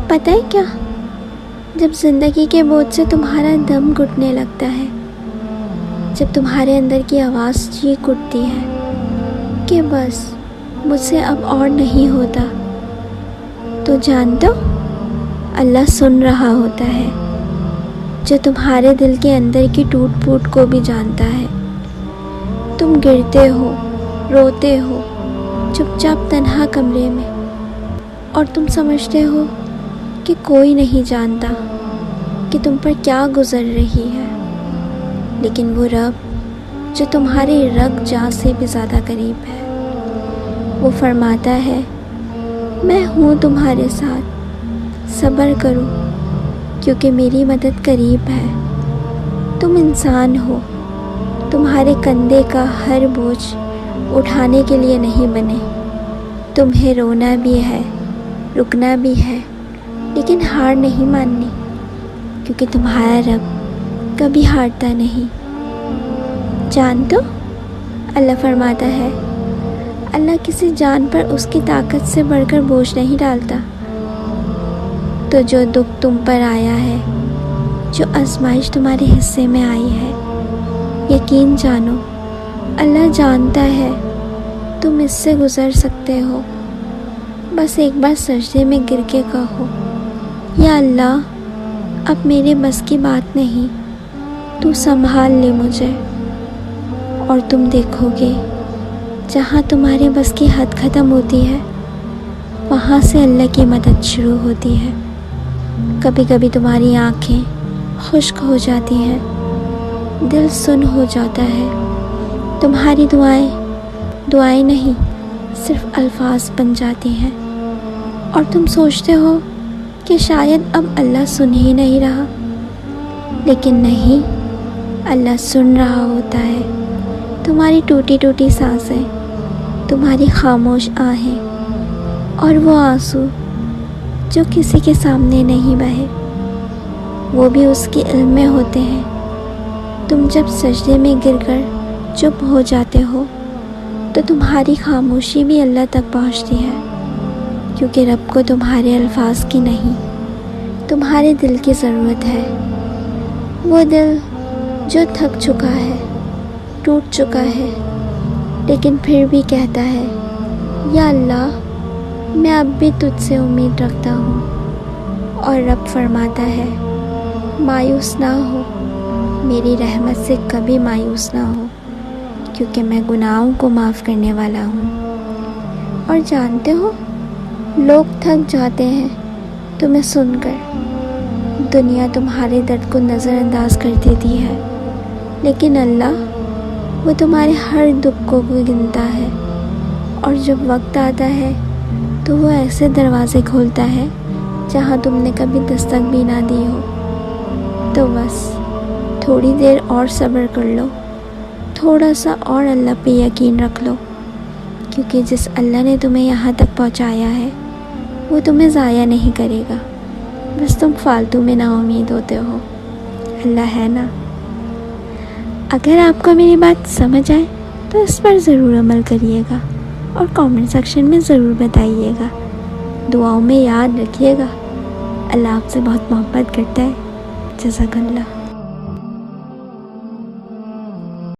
پتہ ہے کیا، جب زندگی کے بوجھ سے تمہارا دم گھٹنے لگتا ہے، جب تمہارے اندر کی آواز چیخ اٹھتی ہے کہ بس مجھ سے اب اور نہیں ہوتا، تو جان دو اللہ سن رہا ہوتا ہے، جو تمہارے دل کے اندر کی ٹوٹ پھوٹ کو بھی جانتا ہے۔ تم گرتے ہو، روتے ہو چپ چاپ تنہا کمرے میں، اور تم سمجھتے ہو کہ کوئی نہیں جانتا کہ تم پر کیا گزر رہی ہے، لیکن وہ رب جو تمہاری رگ جان سے بھی زیادہ قریب ہے، وہ فرماتا ہے میں ہوں تمہارے ساتھ، صبر کرو کیونکہ میری مدد قریب ہے۔ تم انسان ہو، تمہارے کندھے کا ہر بوجھ اٹھانے کے لیے نہیں بنے۔ تمہیں رونا بھی ہے، رکنا بھی ہے، لیکن ہار نہیں ماننی، کیونکہ تمہارا رب کبھی ہارتا نہیں۔ جان دو اللہ فرماتا ہے اللہ کسی جان پر اس کی طاقت سے بڑھ کر بوجھ نہیں ڈالتا۔ تو جو دکھ تم پر آیا ہے، جو آزمائش تمہارے حصے میں آئی ہے، یقین جانو اللہ جانتا ہے تم اس سے گزر سکتے ہو۔ بس ایک بار سجدے میں گر کے کہو یا اللہ اب میرے بس کی بات نہیں، تو سنبھال لے مجھے، اور تم دیکھو گے جہاں تمہارے بس کی حد ختم ہوتی ہے، وہاں سے اللہ کی مدد شروع ہوتی ہے۔ کبھی کبھی تمہاری آنکھیں خشک ہو جاتی ہیں، دل سن ہو جاتا ہے، تمہاری دعائیں نہیں صرف الفاظ بن جاتی ہیں، اور تم سوچتے ہو کہ شاید اب اللہ سن ہی نہیں رہا، لیکن نہیں، اللہ سن رہا ہوتا ہے تمہاری ٹوٹی ٹوٹی سانسیں، تمہاری خاموش آہیں، اور وہ آنسو جو کسی کے سامنے نہیں بہے، وہ بھی اس کے علم میں ہوتے ہیں۔ تم جب سجدے میں گر کر چپ ہو جاتے ہو تو تمہاری خاموشی بھی اللہ تک پہنچتی ہے، کیونکہ رب کو تمہارے الفاظ کی نہیں، تمہارے دل کی ضرورت ہے۔ وہ دل جو تھک چکا ہے، ٹوٹ چکا ہے، لیکن پھر بھی کہتا ہے یا اللہ میں اب بھی تجھ سے امید رکھتا ہوں، اور رب فرماتا ہے مایوس نہ ہو، میری رحمت سے کبھی مایوس نہ ہو، کیونکہ میں گناہوں کو معاف کرنے والا ہوں۔ اور جانتے ہو لوگ تھک جاتے ہیں تمہیں سن کر، دنیا تمہارے درد کو نظر انداز کر دیتی ہے، لیکن اللہ وہ تمہارے ہر دکھ کو گنتا ہے، اور جب وقت آتا ہے تو وہ ایسے دروازے کھولتا ہے جہاں تم نے کبھی دستک بھی نہ دی ہو۔ تو بس تھوڑی دیر اور صبر کر لو، تھوڑا سا اور اللہ پہ یقین رکھ لو، کیونکہ جس اللہ نے تمہیں یہاں تک پہنچایا ہے وہ تمہیں ضائع نہیں کرے گا، بس تم فالتو میں نا امید ہوتے ہو۔ اللہ ہے نا۔ اگر آپ کو میری بات سمجھ آئے تو اس پر ضرور عمل کریے گا، اور کامنٹ سیکشن میں ضرور بتائیے گا۔ دعاؤں میں یاد رکھیے گا اللہ آپ سے بہت محبت کرتا ہے۔ جزاک اللہ۔